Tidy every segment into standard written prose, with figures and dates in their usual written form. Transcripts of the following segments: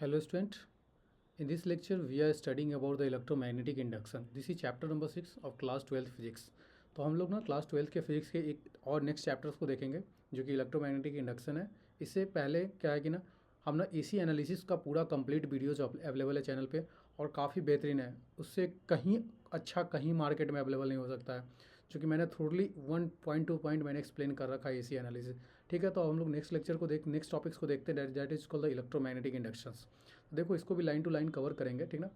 Hello student, in this lecture we are studying about the electromagnetic induction. This is chapter number 6 of class 12 physics. तो हम लोग ना class 12 के physics के एक और नेक्स्ट चैप्टर्स को देखेंगे जो कि इलेक्ट्रोमैग्नेटिक इंडक्शन है। इससे पहले क्या है कि ना हम ना एसी एनालिसिस का पूरा कंप्लीट वीडियो जो अवेलेबल है चैनल पे और काफ़ी बेहतरीन है, उससे कहीं अच्छा कहीं मार्केट में अवेलेबल नहीं हो सकता है, क्योंकि मैंने थोड़ली 1 पॉइंट मैंने एक्सप्लेन कर रखा है एसी एनालिसिस। ठीक है, तो हम लोग नेक्स्ट लेक्चर को नेक्स्ट टॉपिक्स को देखते हैं, that is called the electromagnetic inductions. देखो इसको भी लाइन टू लाइन कवर करेंगे, ठीक ना।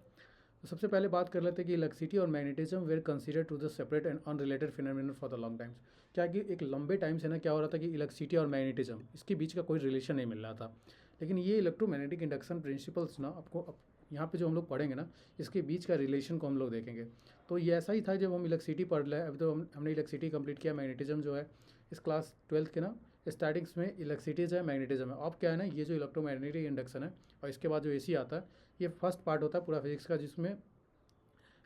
तो सबसे पहले बात कर लेते हैं कि इलेक्ट्रिसिटी और magnetism were consider to the separate and unrelated phenomenon for the long times. क्या कि एक लंबे टाइम से ना क्या हो रहा था कि इलेक्ट्रिसिटी और मैग्नेटिज्म इसके बीच का कोई रिलेशन नहीं मिल रहा था, लेकिन ये इलेक्ट्रोमैग्नेटिक इंडक्शन प्रिंसिपल्स ना आपको यहाँ पे जो हम लोग पढ़ेंगे ना, इसके बीच का रिलेशन को हम लोग देखेंगे। तो ये ऐसा ही था जब हम इलेक्ट्रिसिटी पढ़ रहे हैं। अभी तो हमने इलेक्ट्रिसिटी कंप्लीट किया, मैग्नेटिज्म जो है इस क्लास 12 के ना स्टार्टिंग्स में इलेक्ट्रिसिटी है, मैग्नेटिज्म है। अब क्या है ना, ये जो इलेक्ट्रोमैग्नेटिक इंडक्शन है और इसके बाद जो एसी आता है, ये फर्स्ट पार्ट होता है पूरा फिजिक्स का, जिसमें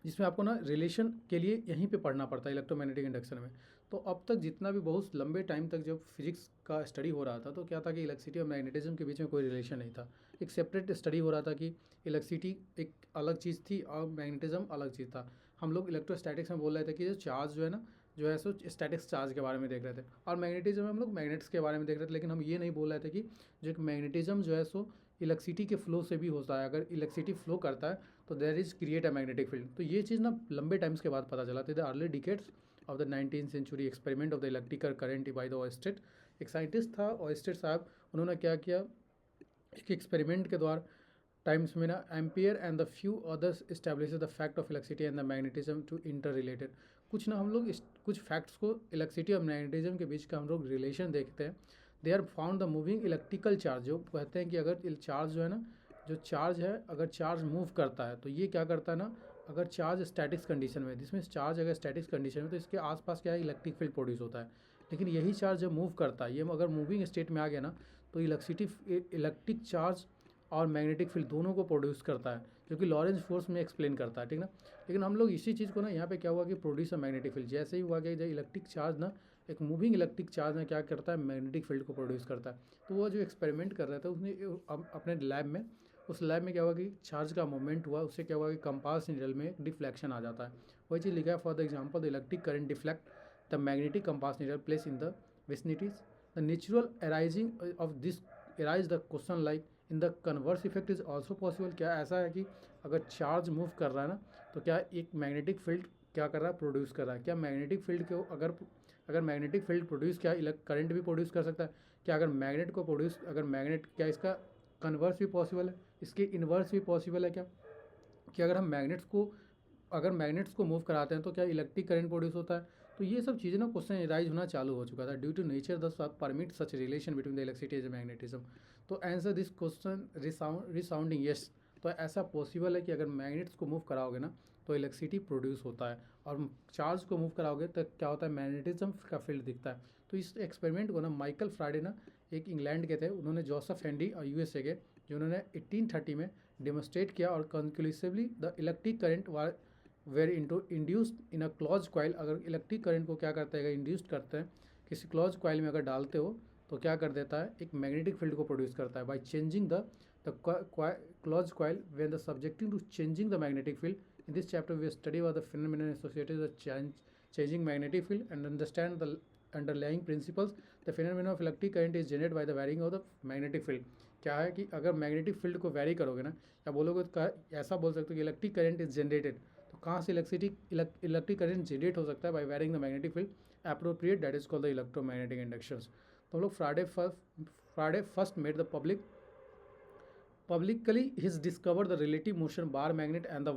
जिसमें आपको ना रिलेशन के लिए यहीं पे पढ़ना पड़ता है इलेक्ट्रोमैग्नेटिक इंडक्शन में। तो अब तक जितना भी बहुत लंबे टाइम तक जब फिजिक्स का स्टडी हो रहा था, तो क्या था कि इलेक्ट्रिसिटी और मैग्नेटिज्म के बीच में कोई रिलेशन नहीं था। एक सेपरेट स्टडी हो रहा था कि इलेक्ट्रिसिटी एक अलग चीज़ थी और मैग्नेटिज्म अलग चीज़ था। हम लोग इलेक्ट्रोस्टैटिक्स में बोल रहे थे कि जो चार्ज जो है ना, जो है सो स्टैटिक्स चार्ज के बारे में देख रहे थे, और मैग्नेटिज्म में हम लोग मैग्नेट्स के बारे में देख रहे थे। लेकिन हम ये नहीं बोल रहे थे कि जो मैग्नेटिज्म जो है सो इलेक्ट्रिसिटी के फ्लो से भी होता है। अगर इलेक्ट्रिसिटी फ्लो करता है तो there is create a magnetic field. तो ये चीज़ ना लंबे टाइम्स के बाद पता चला था। The early decades of the 19th century experiment of the electrical current by the Oersted. एक साइंटिस्ट था ऑयस्टेट साहब, उन्होंने क्या किया, एक एक्सपेरिमेंट के द्वारा टाइम्स में ना Ampere and the few others establish the fact of electricity and the magnetism to interrelated. कुछ ना हम लोग कुछ फैक्ट्स को इलेक्ट्रिसिटी और मैग्नेटिज्म के बीच का हम लोग रिलेशन देखते हैं। They are found the moving electrical charge, जो कहते हैं कि अगर चार्ज जो है ना, जो चार्ज है अगर चार्ज मूव करता है तो ये क्या करता है ना, अगर चार्ज स्टैटिक्स कंडीशन में, जिसमें चार्ज अगर स्टैटिक्स कंडीशन में तो इसके आसपास क्या है, इलेक्ट्रिक फील्ड प्रोड्यूस होता है। लेकिन यही चार्ज जब मूव करता है, ये अगर मूविंग स्टेट में आ गया ना, तो इलेक्ट्रिक चार्ज और मैग्नेटिक फील्ड दोनों को प्रोड्यूस करता है, जो कि लॉरेंस फोर्स में एक्सप्लेन करता है, ठीक ना। लेकिन हम लोग इसी चीज़ को ना यहाँ पे क्या हुआ कि प्रोड्यूस अ मैग्नेटिक फील्ड, जैसे ही हुआ कि जब इलेक्ट्रिक चार्ज ना, एक मूविंग इलेक्ट्रिक चार्ज ना क्या करता है, मैग्नेटिक फील्ड को प्रोड्यूस करता है। तो वो जो एक्सपेरिमेंट कर रहा था उसने अपने लैब में, उस लैब में क्या हुआ कि चार्ज का मूवमेंट हुआ, उससे क्या हुआ कि कंपास नीडल में एक डिफ्लेक्शन आ जाता है। वही चीज़ लिखा है, for the example the electric current deflect the magnetic compass needle place in the vicinities the natural arising of this arise the question like in the converse effect is also possible. क्या ऐसा है कि अगर charge move कर रहा है ना, तो क्या एक मैग्नेटिक फील्ड क्या कर रहा है, प्रोड्यूस कर रहा है। क्या मैग्नेटिक फील्ड को अगर मैग्नेटिक फील्ड प्रोड्यूस, क्या करंट भी प्रोड्यूस कर सकता है। क्या अगर मैग्नेट को प्रोड्यूस, अगर मैग्नेट, क्या इसका कन्वर्स भी पॉसिबल है, इसके इन्वर्स भी पॉसिबल है क्या, कि अगर हम मैग्नेट्स को मूव कराते हैं तो क्या इलेक्ट्रिक करंट प्रोड्यूस होता है। तो ये सब चीज़ें ना क्वेश्चन राइज होना चालू हो चुका था। Due to nature the permit such relation between the electricity and magnetism. तो answer this question resounding yes. तो ऐसा पॉसिबल है कि अगर मैग्नेट्स को मूव कराओगे ना तो इलेक्ट्रिसिटी प्रोड्यूस होता है, और चार्ज को मूव कराओगे तो क्या होता है, मैग्नेटिज्म का फील्ड दिखता है। तो इस एक्सपेरिमेंट को ना माइकल फ्राडे ना, एक इंग्लैंड के थे, उन्होंने जोसेफ हेनरी और यूएसए के, जिन्होंने 1830 में डेमोस्ट्रेट किया, और conclusively the electric current were induced in a close coil. अगर इलेक्ट्रिक करंट को क्या करता है, इंड्यूस्ड करते हैं किसी क्लॉज क्वाइल में अगर डालते हो, तो क्या कर देता है, एक मैग्नेटिक फील्ड को प्रोड्यूस करता है by changing the close coil when the subjecting to changing the magnetic field. In this chapter we study the phenomenon associated with changing magnetic field and understand the underlying principles. The phenomenon of electric current is generated by the varying of the magnetic field. क्या है कि अगर magnetic field को vary करोगे ना, या बोलोगे तो ऐसा बोल सकते हो कि इलेक्ट्रिक करंट इज जनरेटेड, तो कहाँ से इलेक्ट्रिक करंट जनरेट हो सकता है, by varying the magnetic field appropriate, that is called the electromagnetic inductions. तो हम लोग Faraday first made the publicly he's discovered the relative motion bar magnet and the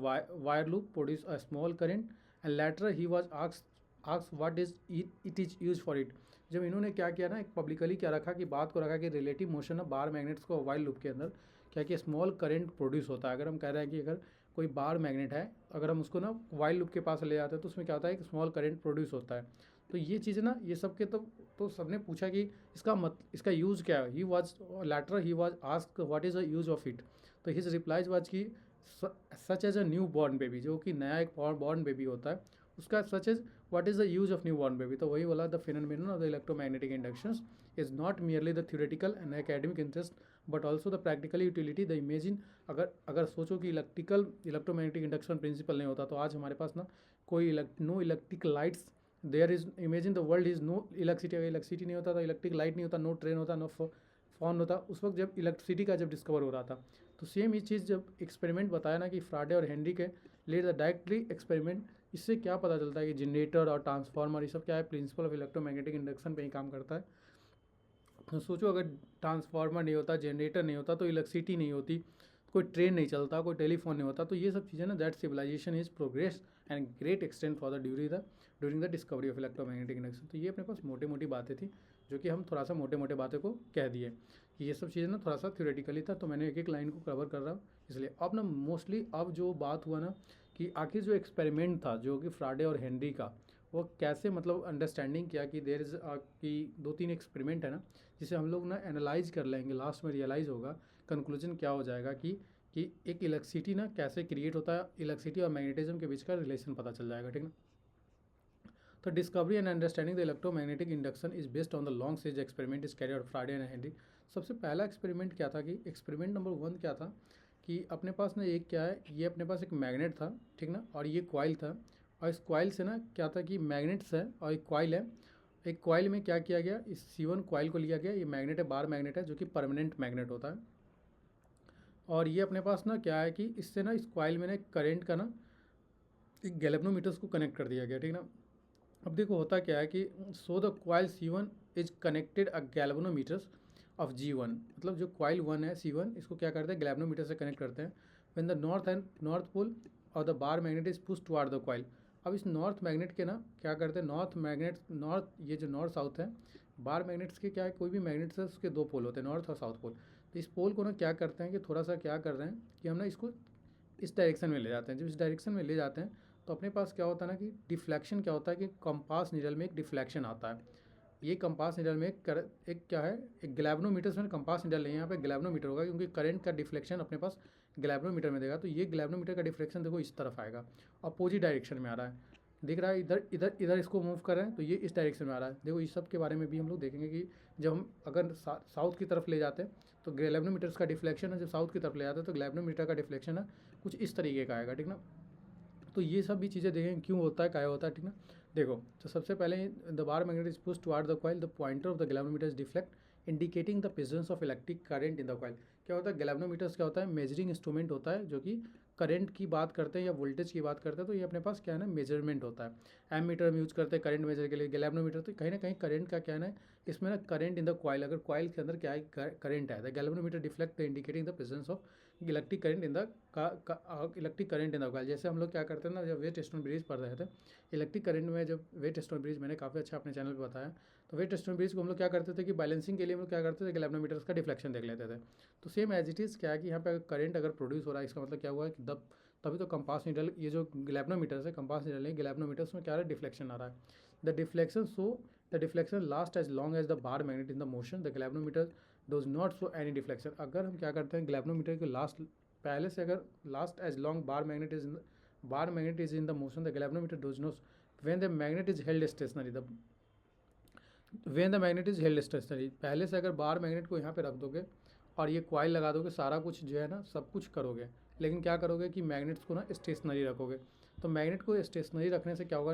wire loop produce a small current, and later he was asked what is it is used for it। जब इन्होंने क्या किया ना, एक publicly क्या रखा कि बात को रखा कि रिलेटिव मोशन है बार मैग्नेट्स को वाइल लूप के अंदर क्या कि स्मॉल करंट प्रोड्यूस होता है। अगर हम कह रहे हैं कि अगर कोई बार मैग्नेट है, अगर हम उसको ना वाइल लूप के पास ले जाते हैं तो उसमें क्या होता है कि स्मॉल करंट प्रोड्यूस होता है। तो ये चीज़ें ना, ये सब के तो सबने पूछा कि इसका यूज़ क्या है। He was asked what is the use of it. तो हिज रिप्लाइज वाज कि such as a new born baby, जो कि नया एक बॉर्न बेबी होता है उसका, such as what is the use of new born baby. तो वही बोला, the phenomenon of the electromagnetic inductions is not merely the theoretical and academic interest but also the practical utility the imagine. अगर सोचो कि electromagnetic induction principal नहीं होता तो आज हमारे पास ना कोई no electric lights there is, imagine the world is no electricity. अगर इलेक्ट्रिसिटी नहीं होता तो इलेक्ट्रिक लाइट नहीं होता, नो ट्रेन होता, नो फोन होता उस वक्त जब इलेक्ट्रिसिटी का जब डिस्कवर हो रहा था। तो सेम ही चीज़ जब एक्सपेरिमेंट बताया ना कि फ्राडे और हेनरी के लेट द डायरेक्टली एक्सपेरिमेंट, इससे क्या पता चलता है कि जनरेटर और ट्रांसफार्मर ये सब क्या है, प्रिंसिपल ऑफ इलेक्ट्रोमैग्नेटिक इंडक्शन पे ही काम करता है। तो सोचो अगर ट्रांसफार्मर नहीं होता, जनरेटर नहीं होता तो इलेक्ट्रिसिटी नहीं होती, कोई ट्रेन नहीं चलता, कोई टेलीफोन नहीं होता। तो ये सब चीज़ें ना that civilization is progress and great extent for the during the discovery of electromagnetic induction. तो ये अपने पास मोटी मोटी बातें थी जो कि हम थोड़ा सा मोटे मोटे बातें को कह दिए कि ये सब चीज़ें ना थोड़ा सा थ्योरेटिकली था, तो मैंने एक एक लाइन को कवर कर रहा हूँ इसलिए। अब ना मोस्टली अब जो बात हुआ ना कि आखिर जो एक्सपेरिमेंट था जो कि फ्राडे और हेनरी का, वो कैसे मतलब अंडरस्टैंडिंग किया कि देर इज़ कि 2-3 एक्सपेरिमेंट है ना जिसे हम लोग ना एनालाइज कर लेंगे, लास्ट में रियलाइज़ होगा, कंक्लूजन क्या हो जाएगा कि एक इलेक्ट्रिसिटी ना कैसे क्रिएट होता है, इलेक्ट्रिसिटी और मैग्नेटिज्म के बीच का रिलेशन पता चल जाएगा, ठीक ना। तो discovery and understanding the electromagnetic induction is based on the long stage experiment is carry out फ्राडे and Henry. सबसे पहला एक्सपेरिमेंट क्या था कि एक्सपेरिमेंट नंबर 1 क्या था कि अपने पास ना एक क्या है, ये अपने पास एक मैग्नेट था, ठीक ना, और ये कॉइल था, और इस कॉइल से ना क्या था कि मैग्नेट्स है और एक कॉइल है। एक कॉइल में क्या किया गया, इस C1 कॉइल को लिया गया, ये मैग्नेट है, बार मैग्नेट है जो कि परमानेंट मैग्नेट होता है। और ये अपने पास ना क्या है कि इससे ना इस कॉइल में ना करंट का ना एक गैल्वेनोमीटर्स को कनेक्ट कर दिया गया, ठीक ना। अब देखो होता क्या है कि so the coil C1 is connected a galvanometers of G1, मतलब जो कॉइल 1 है C1 इसको क्या करते हैं, गैल्वेनोमीटर से कनेक्ट करते हैं। व्हेन द नॉर्थ पोल और the bar magnet is push toward the coil. अब इस नॉर्थ मैग्नेट के ना क्या करते हैं, नॉर्थ ये जो नॉर्थ साउथ है, बार मैग्नेट्स के क्या है, कोई भी मैग्नेट्स है उसके 2 पोल होते हैं, नॉर्थ और साउथ पोल। तो इस पोल को ना क्या करते हैं कि थोड़ा सा क्या कर रहे हैं कि हम ना इसको इस डायरेक्शन में ले जाते हैं। जब इस डायरेक्शन में ले जाते हैं तो अपने पास क्या होता है ना कि डिफ्लेक्शन क्या होता है कि कंपास निडल में एक डिफ्लेक्शन आता है। ये कंपास निडल में एक क्या है, एक गैल्वेनोमीटर में, कंपास निडल नहीं है, यहाँ पे गैल्वेनोमीटर होगा क्योंकि करंट का डिफ्लेक्शन अपने पास गैल्वेनोमीटर में देगा। तो ये गैल्वेनोमीटर का डिफ्लेक्शन देखो इस तरफ आएगा, अपोजिट डायरेक्शन में आ रहा है, दिख रहा है, इधर इधर इधर इसको मूव कर रहे हैं तो ये इस डायरेक्शन में आ रहा है। देखो इस सब के बारे में भी हम लोग देखेंगे कि जब हम अगर साउथ की तरफ ले जाते हैं तो गैल्वेनोमीटर्स का डिफ्लेक्शन है, जब साउथ की तरफ ले जाते हैं तो गैल्वेनोमीटर का डिफ्लेक्शन है कुछ इस तरीके का आएगा, ठीक ना। तो ये सब भी चीज़ें देखें क्यों होता है, क्या होता है, ठीक ना। देखो तो सबसे पहले the bar magnet is push toward the coil, the pointer of the galvanometer is deflect indicating the presence of electric current in the coil. क्या होता है, गैल्वेनोमीटर्स क्या होता है, मेजरिंग इंस्ट्रूमेंट होता है जो कि करंट की बात करते हैं या वोल्टेज की बात करते हैं। तो ये अपने पास क्या है ना, मेजरमेंट होता है। एमीटर हम यूज करते हैं करंट मेजर के लिए, गैल्वेनोमीटर तो कहीं ना कहीं करंट का क्या है ना, इसमें ना करंट इन द कॉइल, अगर कॉइल के अंदर क्या है करंट है, the galvanometer deflect the indicating the presence of electric current in the electric current in the coil. जैसे हम लोग क्या करते हैं ना, जब वेट स्टोन ब्रिज पढ़ रहे थे इलेक्ट्रिक करंट में, जब वेट स्टोन ब्रिज मैंने काफ़ी अच्छा अपने चैनल पे बताया, तो वेट स्टोन ब्रिज को हम लोग क्या करते थे कि बैलेंसिंग के लिए हम लोग क्या करते थे, गैल्वेनोमीटर्स का डिफ्लेक्शन देख लेते थे। तो सेम एज इट इज़ क्या है कि यहाँ पे अगर करंट अगर प्रोड्यूस हो रहा है, इसका मतलब क्या हुआ है कि तभी तो कंपास नीडल, ये जो गैल्वेनोमीटर्स है, कंपास नीडल है, गैल्वेनोमीटर्स में क्या है, डिफ्लेक्शन आ रहा है। The deflection last as long as the bar magnet in the motion, the galvanometer does not show any deflection. अगर हम क्या करते हैं गैल्वेनोमीटर के लास्ट पहले से अगर last as long bar magnet is in the motion, the galvanometer does not when the magnet is held stationary, पहले से अगर बार मैग्नेट को यहाँ पे रख दोगे और ये कॉइल लगा दोगे, सारा कुछ जो है ना सब कुछ करोगे, लेकिन क्या करोगे कि मैग्नेट्स को ना स्टेशनरी रखोगे। तो मैग्नेट को स्टेशनरी रखने से क्या होगा,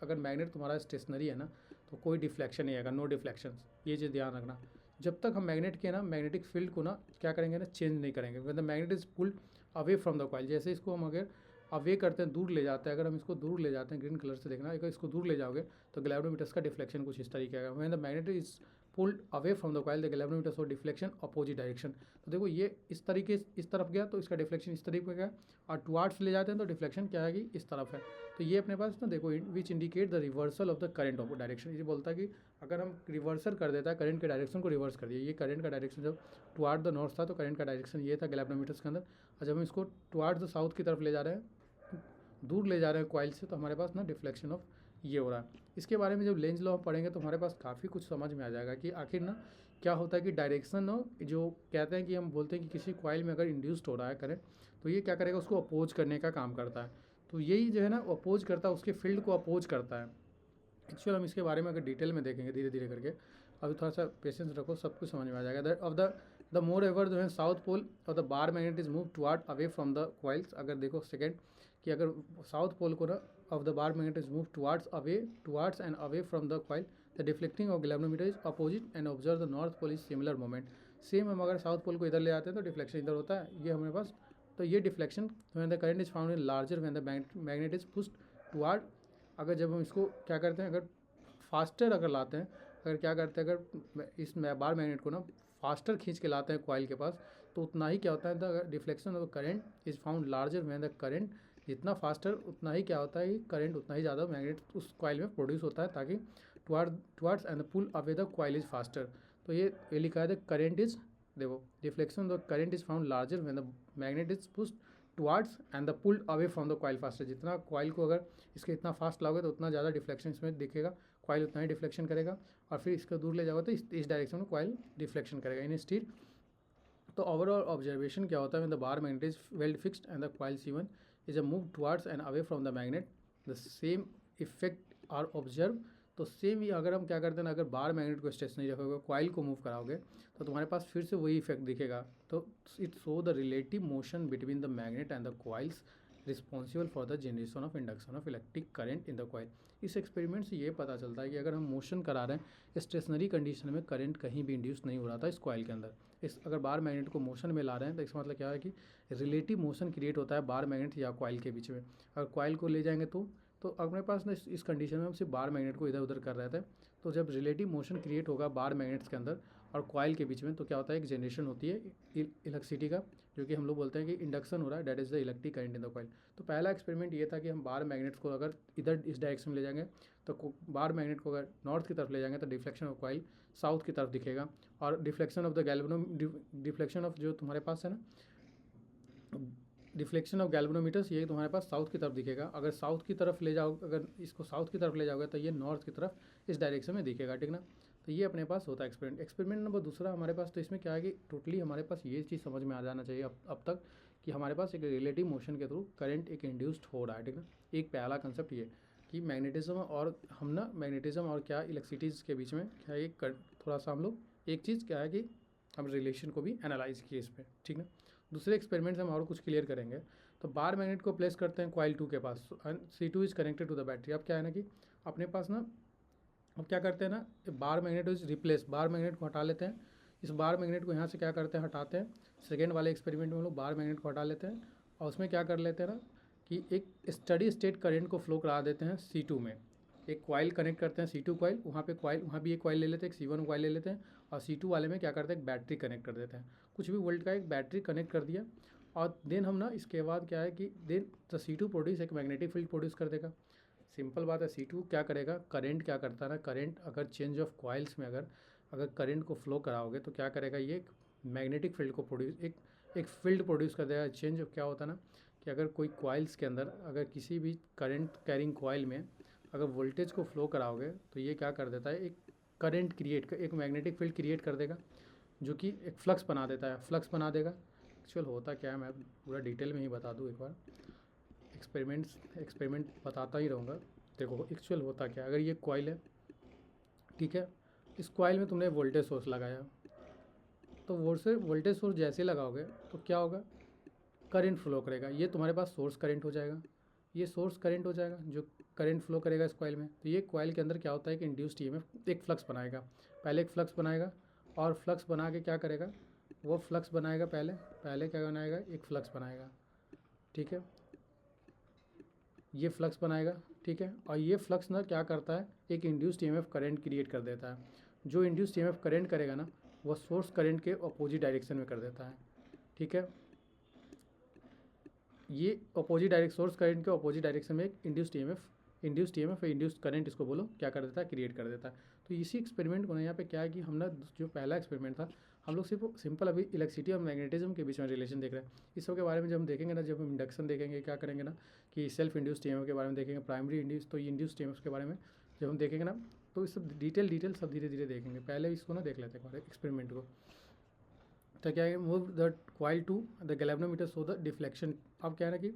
अगर मैग्नेट तुम्हारा स्टेशनरी है ना तो कोई डिफ्लेक्शन नहीं आएगा, नो डिफ्लेक्शन। ये चीज़ ध्यान रखना, जब तक हम मैग्नेट के ना मैग्नेटिक फील्ड को ना क्या करेंगे ना, चेंज नहीं करेंगे। When the magnet is pulled away from the coil, जैसे इसको हम अगर अवे करते हैं, दूर ले जाते हैं, अगर हम इसको दूर ले जाते हैं, ग्रीन कलर से देखना, अगर इसको दूर ले जाओगे तो गैल्वेनोमीटर्स का डिफ्लेक्शन कुछ इस तरीके का। When the magnet is pulled away from the coil the galvanometer show deflection opposite direction. तो देखो ये इस तरीके इस तरफ गया तो इसका डिफ्लेक्शन इस तरीके का गया, और टुवार्ड्स ले जाते हैं तो डिफ्लेक्शन क्या आएगी, इस तरफ है। तो ये अपने पास ना देखो which indicate the reversal of the current of direction. ये बोलता है कि अगर हम रिवर्सल कर देता है, करंट के डायरेक्शन को रिवर्स कर दिया, ये करंट का डायरेक्शन जब टुवार्ड द नॉर्थ था तो करंट का डायरेक्शन ये था गैल्वेनोमीटर्स के अंदर, और जब हम इसको टुवार्ड्स द साउथ की तरफ ले जा रहे हैं, दूर ले जा रहे हैं कॉइल से, तो हमारे पास ना डिफ्लेक्शन ऑफ ये हो रहा है। इसके बारे में जब लेंज लॉ पढ़ेंगे तो हमारे पास काफ़ी कुछ समझ में आ जाएगा कि आखिर ना क्या होता है कि डायरेक्शन जो कहते हैं कि हम बोलते हैं कि किसी कॉइल में अगर इंड्यूस्ड हो रहा है करंट, तो ये क्या करेगा, उसको अपोज करने का काम करता है। तो यही जो है ना अपोज करता है, उसके फील्ड को अपोज करता है। एक्चुअल हम इसके बारे में अगर डिटेल में देखेंगे धीरे धीरे करके, अभी थोड़ा सा पेशेंस रखो, सब कुछ समझ में आ जाएगा। Of the the moreover जो है साउथ पोल और the bar magnet is move toward away from the coils. अगर देखो सेकेंड कि अगर साउथ पोल को ना of the bar magnet is move towards and away from the coil, the deflecting of galvanometer is opposite and observe the north pole is similar moment. Same हम अगर south pole को इधर ले आते हैं तो डिफ्लेक्शन इधर होता है, ये हमारे पास। तो ये deflection when the current is found in larger when the magnet is pushed toward. अगर जब हम इसको क्या करते हैं, अगर फास्टर अगर लाते हैं, अगर क्या करते हैं, अगर इस बार मैग्नेट को ना फास्टर खींच के लाते हैं कॉइल के पास, तो उतना ही क्या होता है, the deflection of current is found larger when the current, जितना फास्टर उतना ही क्या होता है कि करंट उतना ही ज़्यादा मैग्नेट उस कॉइल में प्रोड्यूस होता है, ताकि towards and pull away the coil is faster. तो ये लिखा है द करंट इज, देखो deflection the current is found larger when the magnet is pushed towards and the pulled away from the coil faster. जितना coil को अगर इसके इतना फास्ट लाओगे तो उतना ज़्यादा डिफ्लेक्शन इसमें दिखेगा, कॉइल उतना ही डिफ्लेक्शन करेगा, और फिर इसको दूर ले जाओगे तो इस डायरेक्शन में कॉइल डिफ्लेक्शन करेगा इन स्टील। तो ओवरऑल ऑब्जर्वेशन क्या होता है, when the bar magnet is well fixed and the coil C1 is a move towards and away from the magnet, the same effect are observe. तो सेम ही अगर हम क्या करते हैं ना, अगर बार मैग्नेट को स्टेशनरी रखोगे, कॉइल को मूव कराओगे, तो तुम्हारे पास फिर से वही इफेक्ट दिखेगा। तो it show the relative motion between the magnet and the coils responsible for the generation of induction of electric current in the coil. इस एक्सपेरिमेंट से ये पता चलता है कि अगर हम मोशन करा रहे हैं स्टेशनरी कंडीशन में, करंट कहीं भी इंड्यूस नहीं हो रहा था इस कॉइल के अंदर। इस अगर बार मैग्नेट को मोशन में ला रहे हैं तो इसका मतलब क्या है कि रिलेटिव मोशन क्रिएट होता है बार मैग्नेट या कॉइल के बीच में। अगर कॉइल को ले जाएंगे तो अपने पास ना इस कंडीशन में हम सिर्फ बार मैग्नेट को इधर उधर कर रहे थे, तो जब रिलेटिव मोशन क्रिएट होगा बार मैग्नेट्स के अंदर और कॉइल के बीच में, तो क्या होता है, एक जनरेशन होती है इलेक्ट्रिसिटी का, जो कि हम लोग बोलते हैं कि इंडक्शन हो रहा है, that is the electric current in the coil. तो पहला एक्सपेरिमेंट ये था कि हम बार मैग्नेट्स को अगर इधर इस डायरेक्शन में ले जाएंगे, तो बार मैग्नेट को अगर नॉर्थ की तरफ ले जाएंगे तो डिफ्लेक्शन ऑफ कॉइल साउथ की तरफ दिखेगा, और deflection of the deflection of जो तुम्हारे पास है ना, डिफ्लेक्शन ऑफ गैल्वेनोमीटर्स, ये तुम्हारे पास साउथ की तरफ दिखेगा। अगर साउथ की तरफ ले जाओ, अगर इसको साउथ की तरफ ले जाओगे तो ये नॉर्थ की तरफ इस डायरेक्शन में दिखेगा, ठीक ना। तो ये अपने पास होता है एक्सपेरिमेंट नंबर दूसरा हमारे पास। तो इसमें क्या है कि टोटली हमारे पास ये चीज़ समझ में आ जाना चाहिए अब तक कि हमारे पास एक रिलेटिव मोशन के थ्रू करंट एक इंड्यूस्ड हो रहा है, ठीक ना। एक पहला कंसेप्ट ये कि मैग्नेटिज्म और हम ना मैग्नेटिज्म और क्या इलेक्ट्रिसिटीज़ के बीच में क्या एक थोड़ा सा हम लोग एक चीज़ क्या है कि हम रिलेशन को भी एनालाइज किए इस पर, ठीक ना। दूसरे एक्सपेरिमेंट से हम और कुछ क्लियर करेंगे। तो बार मैग्नेट को प्लेस करते हैं कॉइल 2 के पास, C2 is connected to the battery. अब क्या है ना कि अपने पास ना, अब क्या करते हैं ना, बार magnet is replace, bar magnet को हटा लेते हैं। इस बार मैग्नेट को यहाँ से क्या करते हैं, हटाते हैं। सेकेंड वाले एक्सपेरिमेंट में हम लोग बार मैग्नेट को हटा लेते हैं और उसमें क्या कर लेते हैं ना कि एक स्टडी स्टेट करंट को फ्लो करा देते हैं C2 में। एक कॉइल कनेक्ट करते हैं C2 कॉइल, वहाँ भी एक कॉइल ले लेते हैं, एक C1 कॉइल ले लेते हैं, और C2 वाले में क्या करते हैं, एक बैटरी कनेक्ट कर देते हैं। कुछ भी वोल्ट का एक बैटरी कनेक्ट कर दिया, और देन हम ना इसके बाद क्या है कि देन द C2 प्रोड्यूस एक मैग्नेटिक फील्ड प्रोड्यूस कर देगा। सिंपल बात है, C2 क्या करेगा, करंट क्या करता है ना, करंट अगर चेंज ऑफ कॉइल्स में अगर करंट को फ्लो कराओगे तो क्या करेगा, ये एक मैग्नेटिक फील्ड को प्रोड्यूस एक फील्ड प्रोड्यूस कर देगा। चेंज क्या होता है ना कि अगर कोई कॉइल्स के अंदर अगर किसी भी करंट कैरिंग कॉइल में अगर वोल्टेज को फ्लो कराओगे तो ये क्या कर देता है, एक करंट क्रिएट एक मैग्नेटिक फील्ड क्रिएट कर देगा, जो कि एक फ्लक्स बना देता है, फ्लक्स बना देगा। एक्चुअल होता क्या है मैं पूरा डिटेल में ही बता दूँ एक बार, एक्सपेरिमेंट बताता ही रहूँगा। देखो एक्चुअल होता क्या है, अगर ये कॉइल है, ठीक है, इस कॉइल में तुमने वोल्टेज सोर्स लगाया, तो वोल्टेज सोर्स जैसे लगाओगे तो क्या होगा, करंट फ्लो करेगा। ये तुम्हारे पास सोर्स करंट हो जाएगा, ये सोर्स करंट हो जाएगा जो करंट फ्लो करेगा इस कॉइल में। तो ये कॉइल के अंदर क्या होता है कि इंड्यूस्ड ईएमएफ एक फ्लक्स बनाएगा, पहले एक फ्लक्स बनाएगा, और फ्लक्स बना के क्या करेगा, वो फ्लक्स बनाएगा, पहले क्या बनाएगा, एक फ्लक्स बनाएगा, ठीक है, ये फ्लक्स बनाएगा, ठीक है, और ये फ्लक्स ना क्या करता है, एक इंड्यूस्ड ईएमएफ करंट क्रिएट कर देता है। जो इंड्यूस्ड ईएमएफ करंट करेगा ना, वह सोर्स करंट के अपोजिट डायरेक्शन में कर देता है, ठीक है। ये अपोजिट सोर्स करंट के अपोजिट डायरेक्शन में एक इंड्यूस्ड ईएमएफ इंड्यूस्ड करंट इसको बोलो क्या कर देता है, क्रिएट कर देता है। तो इसी एक्सपेरिमेंट को ना यहाँ पे क्या है कि हम ना जो पहला एक्सपेरिमेंट था, हम लोग सिर्फ सिंपल अभी इलेक्ट्रिसिटी और मैग्नेटिज्म के बीच में रिलेशन देख रहे हैं। इस सब के बारे में जब हम देखेंगे ना, जब हम इंडक्शन देखेंगे, क्या करेंगे ना कि सेल्फ इंड्यूस्ड ईएमएफ के बारे में देखेंगे, प्राइमरी इंड्यूस, तो ये इंड्यूस्ड ईएमएफ के बारे में जब हम देखेंगे ना, तो इस सब डिटेल सब धीरे धीरे देखेंगे। पहले इसको ना देख लेते हैं एक्सपेरिमेंट को। तो क्या है, move the coil to the galvanometer so the deflection. अब क्या है ना कि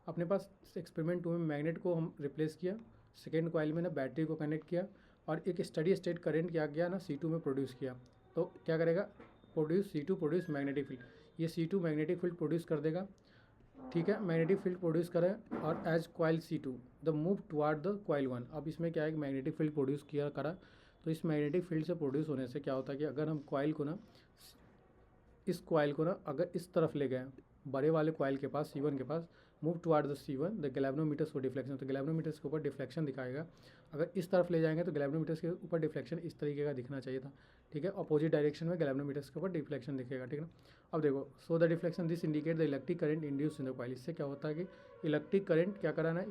अपने पास एक्सपेरिमेंट 2 में मैग्नेट को हम रिप्लेस किया, सेकेंड कॉइल में ना बैटरी को कनेक्ट किया, और एक स्टडी स्टेट करंट क्या गया ना C2 में प्रोड्यूस किया। तो क्या करेगा, प्रोड्यूस मैग्नेटिक फील्ड, ये C2 मैग्नेटिक फील्ड प्रोड्यूस कर देगा, ठीक है, मैग्नेटिक फील्ड प्रोड्यूस करे, और as coil C2 the move toward the coil 1। अब इसमें क्या है कि मैग्नेटिक फील्ड प्रोड्यूस किया करा, तो इस मैग्नेटिक फील्ड से प्रोड्यूस होने से क्या होता है कि अगर हम कॉइल को ना, इस कॉइल को ना अगर इस तरफ ले गए बड़े वाले कॉइल के पास C1 के पास, move toward the C1 the galvanometers for deflection, तो गैल्वेनोमीटर्स के ऊपर डिफ्लेक्शन दिखाएगा। अगर इस तरफ ले जाएंगे तो गैल्वेनोमीटर्स के ऊपर डिफ्लेक्शन इस तरीके का दिखना चाहिए था, ठीक है, अपोजिट डायरेक्शन में गैल्वेनोमीटर्स के ऊपर डिफ्लेक्शन दिखेगा, ठीक है। अब देखो, सो the deflection this indicate the electric current induce in the coil. इससे क्या होता है कि इलेक्ट्रिक करंट क्या कराना है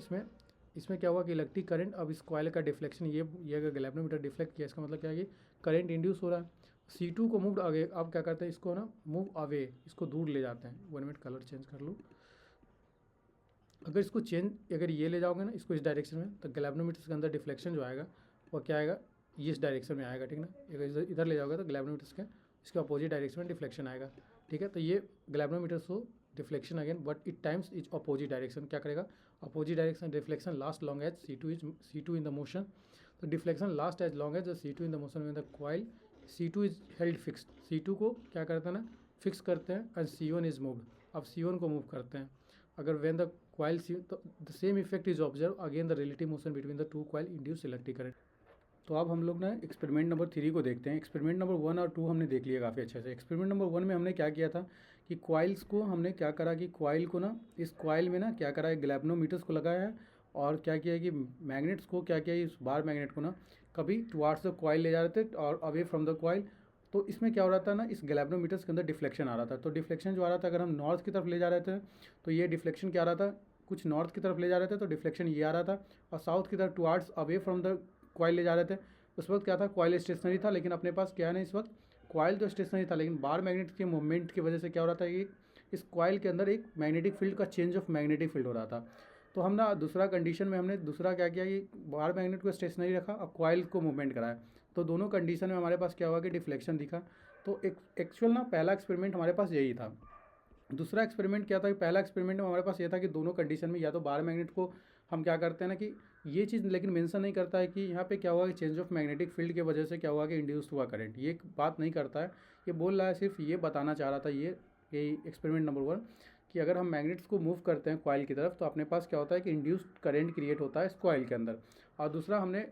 इसमें क्या हुआ कि इलेक्ट्रिक करंट, अब इस कॉइल का डिफ्लेक्शन, ये अगर गैल्वेनोमीटर डिफ्लेक्ट किया, इसका मतलब क्या है कि करंट इंड्यूस हो रहा है। C2 को मूव आगे, अब क्या करते हैं इसको ना मूव अवे, इसको दूर ले जाते हैं। 1 मिनट कलर चेंज कर लूँ। अगर इसको अगर ये ले जाओगे ना इसको इस डायरेक्शन में, तो गैल्वेनोमीटर्स के अंदर डिफ्लेक्शन जो आएगा वो क्या आएगा, ये इस डायरेक्शन में आएगा, ठीक ना। अगर इधर ले जाओगे तो गैल्वेनोमीटर्स के इसके अपोजिट डायरेक्शन में डिफ्लेक्शन आएगा, ठीक है। तो ये गैल्वेनोमीटर्स को deflection again, but it times is opposite direction, क्या करेगा, opposite direction deflection last long as C2 in the motion. तो deflection last as long as C2 in the motion में the coil C2 is held fixed. C2 को क्या करते हैं ना, fix करते हैं, एंड C1 इज मूव्ड। अब C1 को मूव करते हैं। अगर व्हेन द कॉइल तो the same effect is observe again the relative motion between the two coil induce electric current. तो अब हम लोग ना एक्सपेरिमेंट नंबर 3 को देखते हैं। एक्सपेरिमेंट नंबर 1 और 2 हमने देख लिया काफ़ी अच्छे से। एक्सपेरिमेंट नंबर 1 में हमने क्या किया था कि कॉइल्स को हमने क्या करा कि कॉइल को ना, इस कॉइल में ना क्या करा है, गैल्वेनोमीटर्स को लगाया है, और क्या किया है कि मैग्नेट्स को क्या किया है, इस बार मैग्नेट को ना कभी टुवार्ड्स द कॉइल ले जा रहे थे और अवे फ्रॉम द कॉइल। तो इसमें क्या हो रहा था ना, इस गैल्वेनोमीटर्स के अंदर डिफ्लेक्शन आ रहा था। तो डिफ्लेक्शन जो आ रहा था, अगर हम नॉर्थ की तरफ ले जा रहे थे तो ये डिफ्लेक्शन क्या आ रहा था, कुछ नॉर्थ की तरफ ले जा रहे थे तो डिफ्लेक्शन ये आ रहा था, और साउथ की तरफ towards away from the coil ले जा रहे थे। उस वक्त क्या था, कॉइल स्टेशनरी था, लेकिन अपने पास क्या है ना, इस वक्त कॉइल तो स्टेशनरी था, लेकिन बार मैग्नेट के मूवमेंट की वजह से क्या हो रहा था कि इस कॉइल के अंदर एक मैग्नेटिक फील्ड का चेंज ऑफ मैग्नेटिक फील्ड हो रहा था। तो हम ना दूसरा कंडीशन में हमने दूसरा क्या किया कि बार मैग्नेट को स्टेशनरी रखा और कॉइल को मूवमेंट कराया। तो दोनों कंडीशन में हमारे पास क्या हुआ कि डिफ्लेक्शन दिखा। तो एक्चुअल ना पहला एक्सपेरिमेंट हमारे पास यही था। दूसरा एक्सपेरिमेंट क्या था कि पहला एक्सपेरिमेंट में हमारे पास ये था कि दोनों कंडीशन में या तो बार मैग्नेट को हम क्या करते हैं ना कि ये चीज़ लेकिन मेंशन नहीं करता है कि यहाँ पे क्या हुआ कि चेंज ऑफ मैग्नेटिक फील्ड की वजह से क्या हुआ कि इंड्यूस्ड हुआ करंट, ये बात नहीं करता है। ये बोल रहा है, सिर्फ ये बताना चाह रहा था यही एक्सपेरिमेंट नंबर 1 कि अगर हम मैग्नेट्स को मूव करते हैं कॉइल की तरफ तो अपने पास क्या होता है कि इंड्यूस्ड करंट क्रिएट होता है इस कॉइल के अंदर। और दूसरा हमने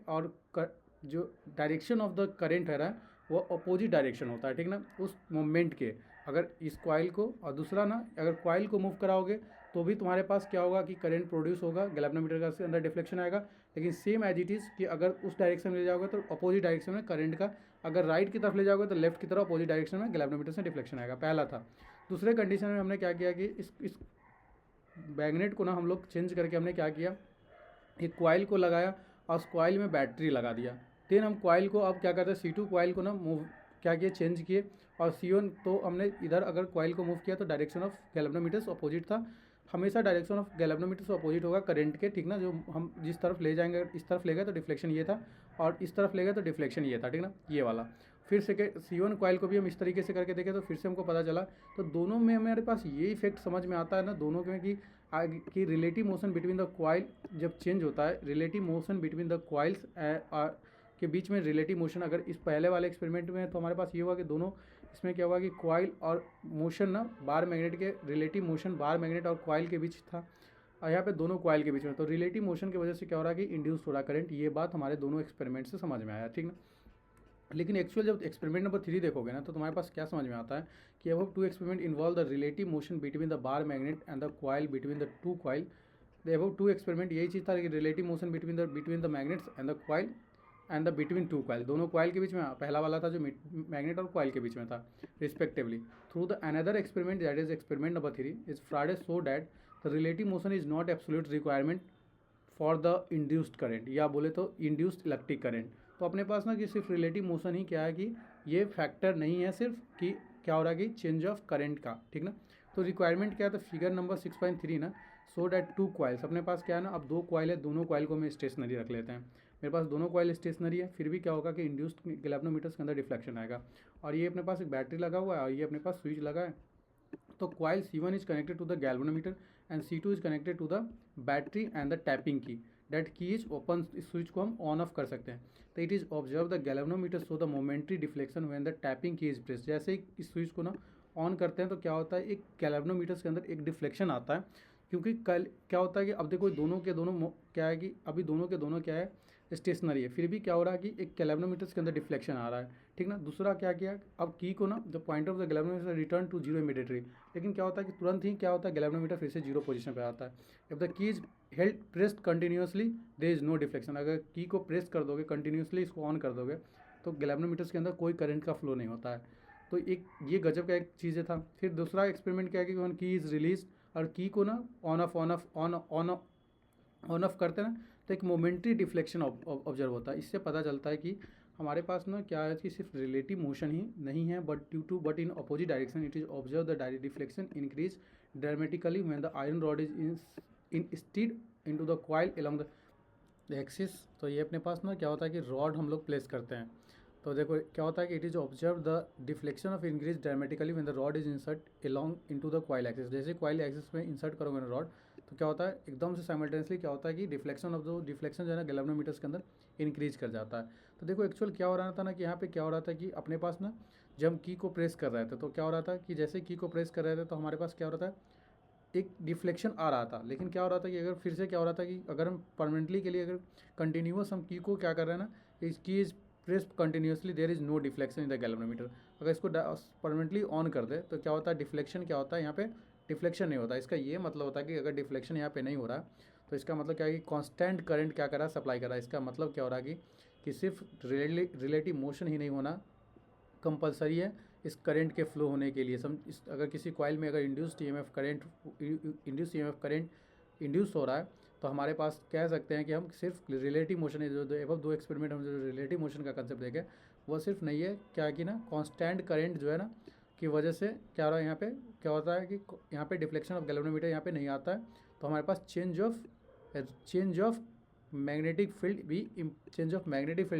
जो डायरेक्शन ऑफ द करंट है रहा है वो अपोजिट डायरेक्शन होता है, ठीक ना, उस मोमेंट के। अगर इस कॉइल को, और दूसरा ना अगर कॉइल को मूव कराओगे तो भी तुम्हारे पास क्या होगा कि करंट प्रोड्यूस होगा, गैल्वेनोमीटर का अंदर डिफ्लेक्शन आएगा, लेकिन सेम एज इट इज़ कि अगर उस डायरेक्शन में ले जाओगे तो अपोजिट डायरेक्शन में करंट का, अगर राइट की तरफ ले जाओगे तो लेफ्ट की तरफ अपोजिट डायरेक्शन में गैल्वेनोमीटर से डिफ्लेक्शन आएगा, पहला था। दूसरे कंडीशन में हमने क्या किया कि इस मैग्नेट को ना हम लोग चेंज करके हमने क्या किया, एक कॉइल को लगाया और उस कॉइल में बैटरी लगा दिया। देन हम कॉइल को अब क्या करते हैं, C2 कॉइल को ना मूव क्या किए, चेंज किए, और C1 तो हमने इधर अगर कॉइल को मूव किया तो डायरेक्शन ऑफ गैल्वेनोमीटर्स अपोजिट था। हमेशा डायरेक्शन ऑफ गैल्वेनोमीटर्स अपोजिट होगा करंट के, ठीक ना। जो हम जिस तरफ ले जाएंगे, इस तरफ ले गए तो डिफ्लेक्शन ये था, और इस तरफ ले गए तो डिफ्लेक्शन ये था, ठीक ना, ये वाला। फिर से C1 कॉइल को भी हम इस तरीके से करके देखें तो फिर से हमको पता चला। तो दोनों में हमारे पास ये इफेक्ट समझ में आता है ना दोनों में कि relative motion between the coil जब चेंज होता है, relative motion between the coils के बीच में रिलेटिव मोशन, अगर इस पहले वाले एक्सपेरिमेंट में तो हमारे पास ये हुआ कि दोनों, इसमें क्या हुआ कि कॉइल और मोशन ना बार मैग्नेट के, रिलेटिव मोशन बार मैग्नेट और कॉइल के बीच था, और यहाँ पे दोनों कॉइल के बीच में। तो रिलेटिव मोशन की वजह से क्या हो रहा है कि इंड्यूस हो रहा करंट, ये बात हमारे दोनों एक्सपेरिमेंट से समझ में आया, ठीक ना। लेकिन एक्चुअल जब एक्सपेरिमेंट नंबर 3 देखोगे ना तो तुम्हारे पास क्या समझ में आता है कि अब 2 experiment involve the relative motion between the bar magnet and the coil between the two coil. The above 2 experiment यही चीज़ था कि relative motion between the magnets and the coil and the between two coil, दोनों coil के बीच में। पहला वाला था जो मैग्नेट और कॉइल के बीच में था respectively. Through the another experiment that is experiment number 3 is Friday show that the relative motion is not absolute requirement for the induced current, या बोले तो इंड्यूस्ड इलेक्ट्रिक करंट। तो अपने पास ना कि सिर्फ रिलेटिव मोशन ही क्या है कि ये फैक्टर नहीं है सिर्फ कि क्या हो रहा है कि चेंज ऑफ करंट का, ठीक ना। तो रिक्वायरमेंट क्या है, तो फिगर नंबर 6.3 ना, सो डैट 2 कॉइल्स, अपने पास क्या है ना, अब 2 कॉइल है, दोनों कॉइल को मैं स्टेशनरी रख लेते हैं। मेरे पास दोनों कॉइल स्टेशनरी है, फिर भी क्या होगा कि इंड्यूस्ड गैल्वेनोमीटर्स के अंदर डिफ्लेक्शन आएगा। और ये अपने पास एक बैटरी लगा हुआ है और ये अपने पास स्विच लगा है। तो coil C1 is connected to the galvanometer and C2 is connected to the battery and the tapping key, that key is open, इस स्विच को हम ऑन ऑफ कर सकते हैं। तो it is observe the galvanometer show the momentary deflection when the tapping key is press. जैसे ही इस स्विच को ना ऑन करते हैं तो क्या होता है, एक गैल्वेनोमीटर्स के अंदर एक डिफ्लेक्शन आता है, क्योंकि कल क्या होता है कि अब देखो दोनों के दोनों क्या है कि अभी दोनों के दोनों क्या है, स्टेशनरी है, फिर भी क्या हो रहा है कि एक गैल्वेनोमीटर्स के अंदर डिफ्लेक्शन आ रहा है, ठीक ना। दूसरा क्या किया, अब की को ना the point of the galvanometer return to zero immediately, लेकिन क्या होता है कि तुरंत ही क्या होता है, गैल्वेनोमीटर फिर से जीरो पोजीशन पे आता है। If the key is held pressed continuously there is no deflection. अगर की को प्रेस कर दोगे कंटिन्यूसली, इसको ऑन कर दोगे, तो गैल्वेनोमीटर्स के अंदर कोई करंट का फ्लो नहीं होता है। तो एक ये गजब का एक चीज़ था। फिर दूसरा एक्सपेरिमेंट क्या है कि वन की इज रिलीज और की को ना on off on off on off करते हैं ना, तो एक मोमेंट्री डिफ्लेक्शन ऑब्जर्व होता है। इससे पता चलता है कि हमारे पास ना क्या है कि सिर्फ रिलेटिव मोशन ही नहीं है, but in opposite direction it is observe the direct deflection increase dramatically when the iron rod is in stead into the coil along the axis. तो ये अपने पास ना क्या होता है कि रॉड हम लोग प्लेस करते हैं, तो देखो क्या होता है कि it is observe the deflection of increase dramatically when the rod is insert along into the coil axis. जैसे कॉइल एक्सिस में इंसर्ट करोगे ना रॉड, तो क्या होता है एकदम से साइमल्टेनियसली क्या होता है कि डिफ्लेक्शन जो है ना गैल्वेनोमीटर्स के अंदर इंक्रीज कर जाता है। तो देखो एक्चुअल क्या हो रहा था ना कि यहाँ पे क्या हो रहा था कि अपने पास ना जब हम की को प्रेस कर रहे थे तो क्या हो रहा था कि जैसे की को प्रेस कर रहे थे तो हमारे पास क्या हो रहा था, एक डिफ्लेक्शन आ रहा था। लेकिन क्या हो रहा था कि अगर फिर से क्या हो रहा था कि अगर हम परमानेंटली के लिए अगर कंटिन्यूस हम की को क्या कर रहे हैं ना, इस key is press continuously there is no deflection in the galvanometer. अगर इसको परमानेंटली ऑन कर दे तो क्या होता है, डिफ्लेक्शन क्या होता है, यहाँ पे डिफ्लेक्शन नहीं होता। इसका ये मतलब होता है कि अगर डिफ्लेक्शन यहाँ पे नहीं हो रहा तो इसका मतलब क्या है कि कांस्टेंट करंट क्या कर रहा है, सप्लाई कर रहा है। इसका मतलब क्या हो रहा है कि सिर्फ रिलेटिव मोशन ही नहीं होना कंपलसरी है इस करंट के फ्लो होने के लिए। अगर किसी कॉइल में अगर इंड्यूस्ड ईएमएफ करंट इंड्यूस हो रहा है तो हमारे पास कह सकते हैं कि हम सिर्फ रिलेटिव मोशन है, जो एबव दो एक्सपेरिमेंट हम जो रिलेटिव मोशन का कंसेप्ट देखें वो सिर्फ नहीं है क्या कि ना कांस्टेंट करंट जो है ना की वजह से क्या हो रहा है, यहाँ पे क्या होता है कि यहाँ पे डिफ्लेक्शन ऑफ गैल्वेनोमीटर यहाँ पे नहीं आता है। तो हमारे पास change of magnetic field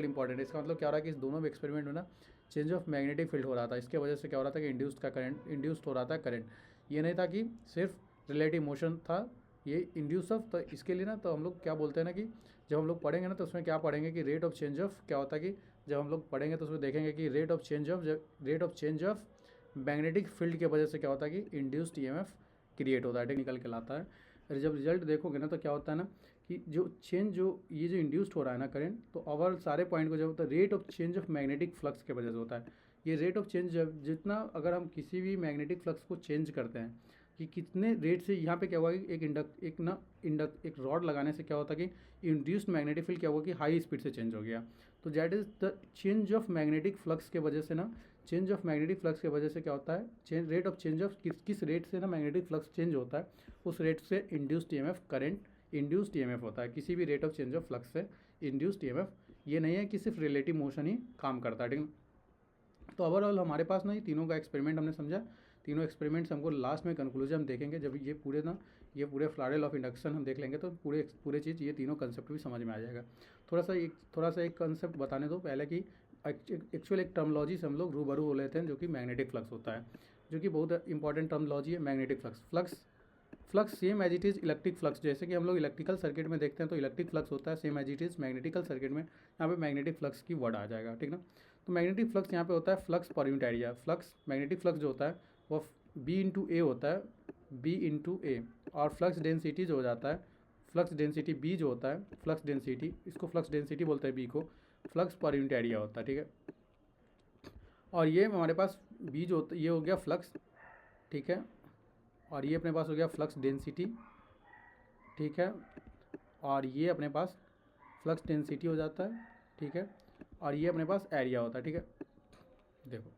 important है। इसका मतलब क्या हो रहा है कि इस दोनों एक्सपेरिमेंट में ना चेंज ऑफ मैग्नेटिक फील्ड हो रहा था। इसके वजह से क्या हो रहा था कि इंड्यूस्ड हो रहा था करंट। ये नहीं था कि सिर्फ रिलेटिव मोशन था, ये इंड्यूस ऑफ। तो इसके लिए ना तो हम लोग क्या बोलते हैं ना कि जब हम लोग पढ़ेंगे ना तो उसमें क्या पढ़ेंगे कि रेट ऑफ चेंज ऑफ क्या होता है कि जब हम लोग पढ़ेंगे तो उसमें देखेंगे कि rate of change of magnetic field की वजह से क्या होता है कि इंड्यूस्ड ईएमएफ क्रिएट होता है, टेक्निकल कहलाता है। और जब रिजल्ट देखोगे ना तो क्या होता है ना कि जो इंड्यूस्ड हो रहा है ना करंट, तो ओवरऑल सारे पॉइंट को जब होता है rate of change of magnetic flux की वजह से होता है। ये रेट ऑफ चेंज जितना अगर हम किसी भी मैग्नेटिक फ्लक्स को चेंज करते हैं कि कितने रेट से, यहाँ पे क्या हुआ कि एक रॉड लगाने से क्या होता है कि इंड्यूस्ड मैग्नेटिक फील्ड क्या हुआ कि हाई स्पीड से चेंज हो गया। तो that is the change of magnetic flux के वजह से ना, चेंज ऑफ मैग्नेटिक फ्लक्स की वजह से क्या होता है, रेट ऑफ चेंज ऑफ किस रेट से ना मैग्नेटिक फ्लक्स चेंज होता है, उस रेट से इंड्यूस्ड ईएमएफ होता है। किसी भी rate of change of flux से इंड्यूस्ड ईएमएफ। ये नहीं है कि सिर्फ रिलेटिव मोशन ही काम करता है, ठीक है। तो ओवरऑल हमारे पास ना ये तीनों का एक्सपेरिमेंट हमने समझा। तीनों एक्सपेरिमेंट्स हमको लास्ट में कंक्लूजन देखेंगे जब ये पूरे फ्लारेल ऑफ इंडक्शन हम देख लेंगे तो पूरे चीज़ ये तीनों कंसेप्ट भी समझ में आ जाएगा। थोड़ा सा एक कंसेप्ट बताने दो पहले कि एक्चुअल एक टर्मोलॉजी से हम लोग रूबरू हो लेते हैं जो कि मैग्नेटिक फ्लक्स होता है, जो कि बहुत इंपॉर्टेंट टर्मोलॉजी है। Magnetic flux same as it is electric flux. जैसे कि हम लोग इलेक्ट्रिकल सर्किट में देखते हैं तो इलेक्ट्रिक फ्लक्स होता है same as it is magnetical circuit में, यहाँ पे मैग्नेटिक फ्लक्स की वर्ड आ जाएगा, ठीक ना। तो मैग्नेटिक फ्लक्स यहाँ पे होता है flux per unit area. Magnetic flux जो होता है वो B/A होता है, B/A। और फ्लक्स डेंसिटी जो हो जाता है, फ्लक्स डेंसिटी B जो होता है, फ्लक्स डेंसिटी बोलते हैं B को, फ्लक्स पर यूनिट एरिया होता है, ठीक है। और ये हमारे पास B जो होता है ये हो गया फ्लक्स, ठीक है। और ये अपने पास हो गया फ्लक्स डेंसिटी, ठीक है। और ये अपने पास फ्लक्स डेंसिटी हो जाता है, ठीक है। और ये अपने पास एरिया होता है, ठीक है। देखो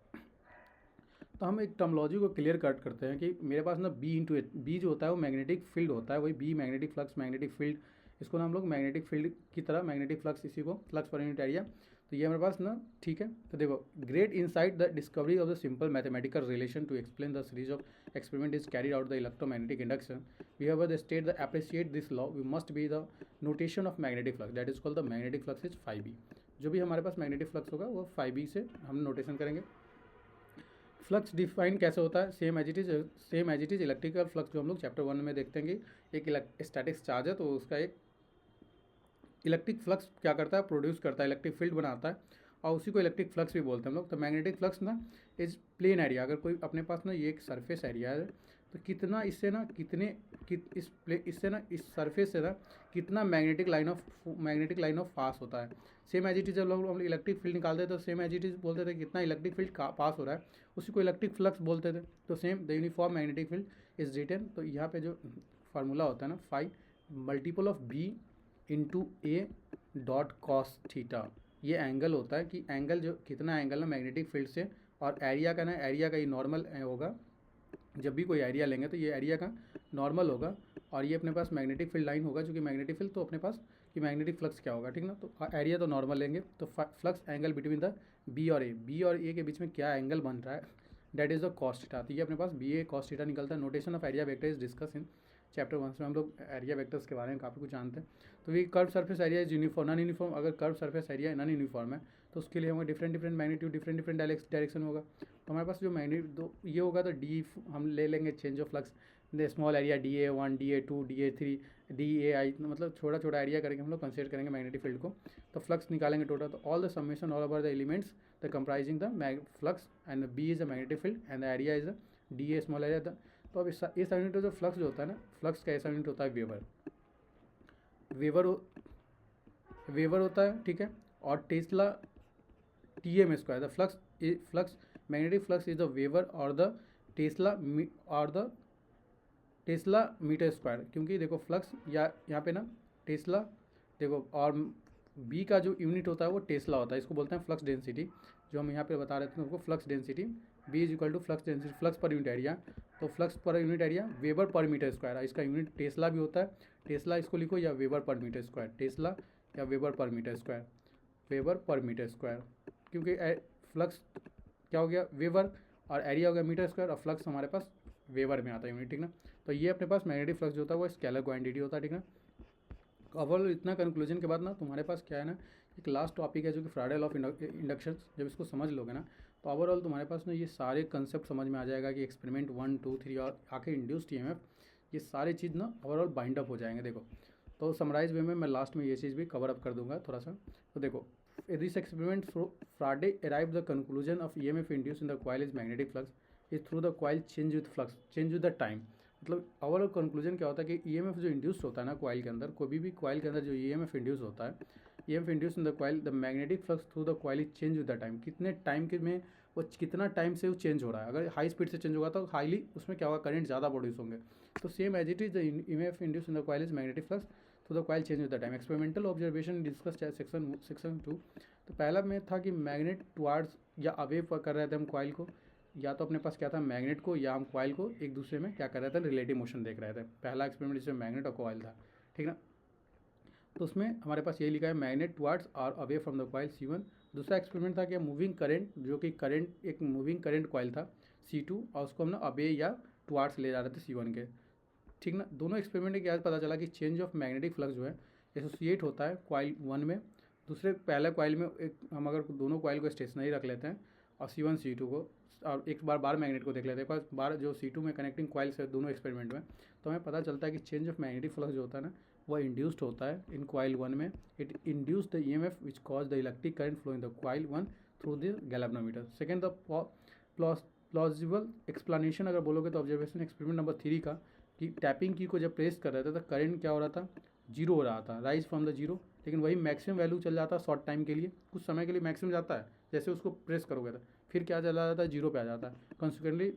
तो हम एक टर्मोलॉजी को क्लियर कट करते हैं कि मेरे पास ना B जो होता है वो मैग्नेटिक फील्ड होता है, वही B magnetic flux magnetic field, इसको ना हम लोग मैग्नेटिक फील्ड की तरह मैग्नेटिक फ्लक्स, इसी को फ्लक्स पर यूनिट एरिया। तो ये हमारे पास ना ठीक है। तो देखो great insight the discovery of the simple mathematical relation to explain the series of experiment is carried out the electromagnetic induction. We have the state the appreciate this law we must be the notation of magnetic flux that is called the magnetic flux is φB। जो भी हमारे पास magnetic flux होगा वो φB से हम notation करेंगे। Flux define कैसे होता है, same as it is electrical flux जो हम लोग चैप्टर 1 में देखते हैं कि एक स्टैटिक चार्ज है तो उसका एक इलेक्ट्रिक फ्लक्स क्या करता है, प्रोड्यूस करता है, इलेक्ट्रिक फील्ड बनाता है, और उसी को इलेक्ट्रिक फ्लक्स भी बोलते हैं हम लोग। तो मैग्नेटिक फ्लक्स ना इज प्लेन एरिया, अगर कोई अपने पास ना ये एक सरफेस एरिया है, तो कितना इससे ना इससे ना इस सरफेस से ना कितना मैग्नेटिक लाइन ऑफ पास होता है। सेम एज इट इज, जब हम इलेक्ट्रिक फील्ड निकालते थे तो सेम एज इट इज बोलते थे कितना इलेक्ट्रिक फील्ड पास हो रहा है, उसी को इलेक्ट्रिक फ्लक्स बोलते थे। तो same the uniform magnetic field is written, तो यहाँ पे जो फार्मूला होता है ना, phi multiple of B into A dot cos theta, ये एंगल होता है कि एंगल जो कितना एंगल ना मैग्नेटिक फील्ड से, और एरिया का ना, एरिया का ये नॉर्मल होगा, जब भी कोई एरिया लेंगे तो ये एरिया का नॉर्मल होगा, और ये अपने पास मैग्नेटिक फील्ड लाइन होगा, जो कि मैग्नेटिक फील्ड तो अपने पास कि मैग्नेटिक फ्लक्स क्या होगा, ठीक ना। तो एरिया तो नॉर्मल लेंगे, तो flux angle between the B और ए के बीच में क्या एंगल बन रहा है, that is the cos theta. तो ये अपने पास बी ए कॉस थीटा निकलता है। Notation of area vector is discuss in chapter 1 में हम लोग एरिया वेक्टर्स के बारे में काफ़ी कुछ जानते हैं। तो ये curve surface area is uniform non uniform, अगर curve surface area non uniform है तो उसके लिए हमें डिफरेंट मैग्नीट्यूड डिफरेंट डायरेक्शन होगा। तो हमारे पास जो मैग्नेट दो ये होगा, तो डी हम ले लेंगे change of flux, small area DA1 DA2 DA3 DAI, मतलब छोटा छोटा एरिया करके हम लोग कंसिडर करेंगे मैग्नेटिक फील्ड को। तो फ्लक्स निकालेंगे टोटल, तो all the summation all over the elements the comprising the flux and B is the magnetic field and the area is the DA small area. तो अब इस यूनिट जो flux जो होता है ना, फ्लक्स का ऐसा यूनिट होता है वेबर होता है, ठीक है। और Tesla TM square, the flux magnetic flux is the weber और द टेस्ला मीटर स्क्वायर, क्योंकि देखो फ्लक्स या यहाँ पे ना टेस्ला, देखो और बी का जो यूनिट होता है वो टेस्ला होता है, इसको बोलते हैं फ्लक्स डेंसिटी, जो हम यहाँ पे बता रहे थे उनको flux density, B is equal to flux density, flux per unit area. तो flux per unit area weber per metre square, इसका यूनिट टेस्ला भी होता है, टेस्ला इसको लिखो, या weber per metre square, tesla या वेबर पर मीटर स्क्वायर, क्योंकि फ्लक्स क्या हो गया वेबर, और एरिया हो गया मीटर स्क्वायर, और फ्लक्स हमारे पास वेबर में आता है यूनिट, ठीक ना। तो ये अपने पास मैग्नेटिक फ्लक्स जो होता है वो स्केलर क्वांटिटी होता है, ठीक ना। ओवरऑल इतना कंक्लूजन के बाद ना तुम्हारे पास क्या है ना, एक लास्ट टॉपिक है जो कि फ्राइडे लॉ ऑफ इंडक्शन, जब इसको समझ लोगे ना तो ओवरऑल तुम्हारे पास ना ये सारे कंसेप्ट समझ में आ जाएगा कि एक्सपेरिमेंट 1 2 3 और आके इंड्यूस्ड EMF, ये सारी चीज़ ना ओवरऑल बाइंड अप हो जाएंगे। देखो तो समराइज वे में मैं लास्ट में ये चीज़ भी कवर अप कर दूंगा थोड़ा सा। तो देखो this experiment Friday arrive the conclusion of EMF induce in the coil is magnetic flux is through the coil change with the time. मतलब ओवरऑल कंक्लूजन क्या होता है कि EMF जो इंड्यूस होता है ना कॉइल के अंदर, कोई भी कॉइल के अंदर जो EMF इंड्यूस होता है, EMF induce in the coil, the magnetic flux through the coil is change with the time, कितने टाइम के में वो कितना टाइम से वो चेंज हो रहा है। अगर हाई स्पीड से चेंज होगा तो हाईली उसमें क्या होगा, करंट ज़्यादा प्रोड्यूस होंगे। तो same as it is the EMF induce in the coil is magnetic flux through the coil change with the time. Experimental observation discuss section 2। तो पहला में था कि मैग्नेट टुवार्ड्स या अवे कर रहे थे हम कॉइल को, या तो अपने पास क्या था मैग्नेट को या हम कॉइल को एक दूसरे में क्या कर रहे थे, रिलेटिव मोशन देख रहे थे। पहला एक्सपेरिमेंट जिसमें मैग्नेट और कॉइल था, ठीक ना। तो उसमें हमारे पास ये लिखा है मैग्नेट टुवार्ड्स और away from the coil C1। दूसरा एक्सपेरिमेंट था कि मूविंग करंट, जो कि करंट एक मूविंग करंट कॉइल था C2, और उसको हम ना अवे या टुवार्ड्स ले जा रहे थे C1 के, ठीक ना। दोनों एक्सपेरिमेंट के क्या पता चला कि चेंज ऑफ मैग्नेटिक फ्लक्स जो है एसोसिएट होता है कॉइल 1 में, दूसरे पहले कॉइल में एक हम अगर दोनों कॉइल को स्टेशनरी रख लेते हैं और C1 C2 को, और एक बार मैग्नेट को देख लेते हैं, पर बार जो C2 में कनेक्टिंग कॉइल्स है दोनों एक्सपेरिमेंट में, तो हमें पता चलता है कि चेंज ऑफ मैग्नेटिक फ्लक्स जो होता है ना वो इंड्यूस्ड होता है इन कॉइल 1 में। It induce the EMF which cause the electric current flow in the coil 1 through the galvanometer. Second the plausible explanation अगर बोलोगे तो ऑब्जर्वेशन एक्सपेरिमेंट नंबर 3 का, कि टैपिंग की को जब प्रेस कर रहे थे तो करंट क्या हो रहा था, जीरो हो रहा था, राइज फ्रॉम द जीरो, लेकिन वही मैक्सिमम वैल्यू चल जाता है शॉर्ट टाइम के लिए, कुछ समय के लिए मैक्सिमम जाता है, जैसे उसको प्रेस करोगे तो फिर क्या चला जाता है, जीरो पे आ जाता है। Consequently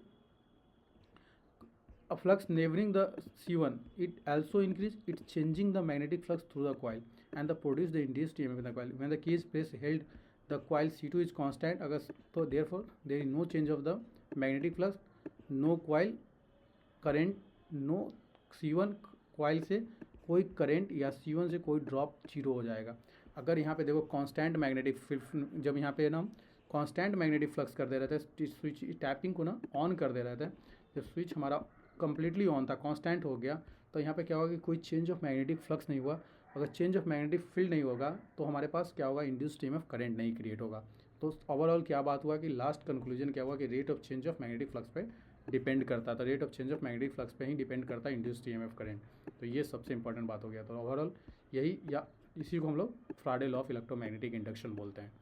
a flux neighboring the C1, it also increase it changing the magnetic flux through the coil and the produce the induced EMF in the coil. When the key is pressed held, the coil C2 is constant, अगर तो therefore there is no change of the magnetic flux, no coil current, no C1 coil से कोई current या C1 से कोई drop zero हो जाएगा। अगर यहाँ पे देखो कांस्टेंट मैग्नेटिक फील्ड, जब यहाँ पे ना हम कांस्टेंट मैग्नेटिक फ्लक्स कर दे रहे थे, स्विच टैपिंग को ना ऑन कर दे रहे थे, जब स्विच हमारा कंप्लीटली ऑन था, कांस्टेंट हो गया, तो यहाँ पे क्या होगा कि कोई चेंज ऑफ मैग्नेटिक फ्लक्स नहीं हुआ। अगर चेंज ऑफ मैग्नेटिक फील्ड नहीं होगा तो हमारे पास क्या होगा, इंड्यूस्ड EMF करंट नहीं क्रिएट होगा। तो ओवरऑल क्या बात हुआ कि लास्ट कंक्लूजन क्या हुआ कि rate of change of magnetic flux पे डिपेंड करता था, rate of change of magnetic flux पे ही डिपेंड करता है इंड्यूस्ड EMF करंट। तो ये सबसे इंपॉर्टेंट बात हो गया। तो ओवरऑल यही, या इसी को हम लोग Faraday law of electromagnetic induction बोलते हैं।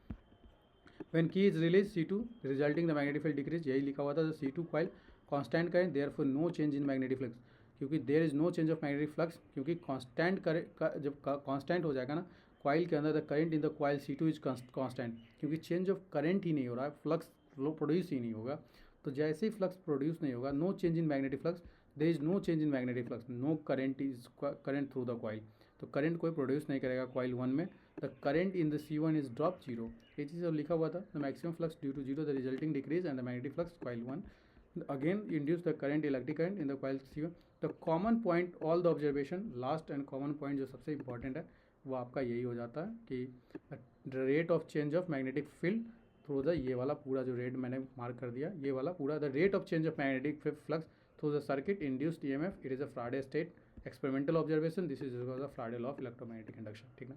When key is release C2 resulting the magnetic field decrease, यही लिखा हुआ था C2 कॉइल कांस्टेंट करें therefore no change in magnetic flux, क्योंकि there is no change of magnetic flux, क्योंकि constant करे जब कांस्टेंट हो जाएगा ना कॉइल के अंदर, the current in the coil C2 is constant, क्योंकि चेंज ऑफ करंट ही नहीं हो रहा है, फ्लक्स फ्लो प्रोड्यूस ही नहीं होगा। तो जैसे ही फ्लक्स प्रोड्यूस नहीं होगा, no change in magnetic flux, there is no change in magnetic flux, no current is current through the coil, तो करंट कोई प्रोड्यूस नहीं करेगा कॉइल 1 में। The current in the C1 is drop zero, ये चीज़ लिखा हुआ था, the maximum flux due to zero the resulting decrease and the magnetic flux coil 1 again induce the current electric current in the coil C1। The common point all the observation, last and common point जो सबसे important है वो आपका यही हो जाता है कि the rate of change of magnetic field through the, ये वाला पूरा जो रेड मैंने मार्क कर दिया, ये वाला पूरा, the rate of change of magnetic flux through the circuit induced EMF, it is a फ्राडे state experimental observation, this is the फ्राडे law of electromagnetic induction. ठीक है,